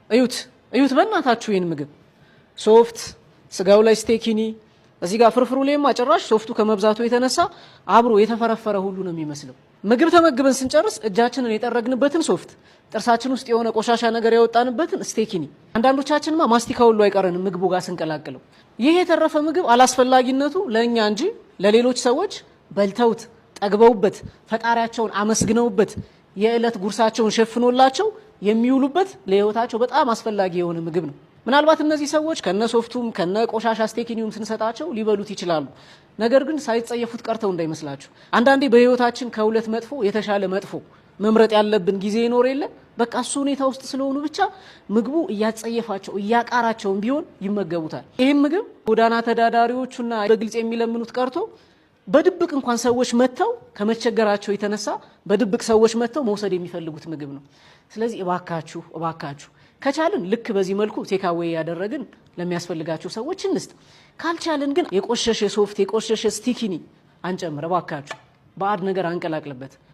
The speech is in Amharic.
እዩት በእናታችሁ ይሄን ምግብ ሶፍት ስጋው ላይ ስቴኪኒ እዚህ ጋር ፍርፍሩ ላይማ ጭራሽ ሶፍቱ ከመብዛቱ የተነሳ አብሮ የተፈረፈረ ሁሉ ነው የሚመስለው። ምግብ ተመግበን ስንጨርስ እጃችንን የጠረግንበትን ሶፍት ጥርሳችን ውስጥ የሆነ ቆሻሻ ነገር ያወጣንበትን ስቴኪኒ አንዳንዶቻችንማ ማስቲካ ሁሉ አይቀረንም ምግቡ ጋር ስንቀላቅለው። ይሄ የተረፈ ምግብ አላስፈላጊነቱ ለእኛ እንጂ ለሌሎች ሰዎች በልተውት ጠግበውበት ፈጣሪያቸውን አመስግነውበት የዕለት ጉርሳቸውን ሸፍኖላቸው የሚውሉበት ለህይወታቸው በጣም አስፈላጊ የሆነ ምግብ ነው። ምናልባት እነዚህ ሰዎች ከነሶፍቱም ከነቆሻሻ ስቴኪኒውም ስንሰጣቸው ሊበሉት ይችላሉ። ነገር ግን ሳይጸየፉት ቀርተው እንዳይመስላችሁ። አንዳንዴ በህይወታችን ከሁለት መጥፎ የተሻለ መጥፎ መምረጥ ያለብን ጊዜ ይኖር የለ በቃ እሱ ሁኔታ ውስጥ ስለሆኑ ብቻ ምግቡ እያጸየፋቸው እያቃራቸውም ቢሆን ይመገቡታል። ይህም ምግብ ጎዳና ተዳዳሪዎቹና በግልጽ የሚለምኑት ቀርቶ በድብቅ እንኳን ሰዎች መተው ከመቸገራቸው የተነሳ በድብቅ ሰዎች መተው መውሰድ የሚፈልጉት ምግብ ነው። ስለዚህ እባካችሁ ከቻልን ልክ በዚህ መልኩ ቴካዌይ ያደረግን ለሚያስፈልጋቸው ሰዎች እንስጥ። ካልቻልን ግን የቆሸሸ ሶፍት የቆሸሸ ስቲኪኒ አንጨምር። እባካችሁ ባዕድ ነገር አንቀላቅልበት።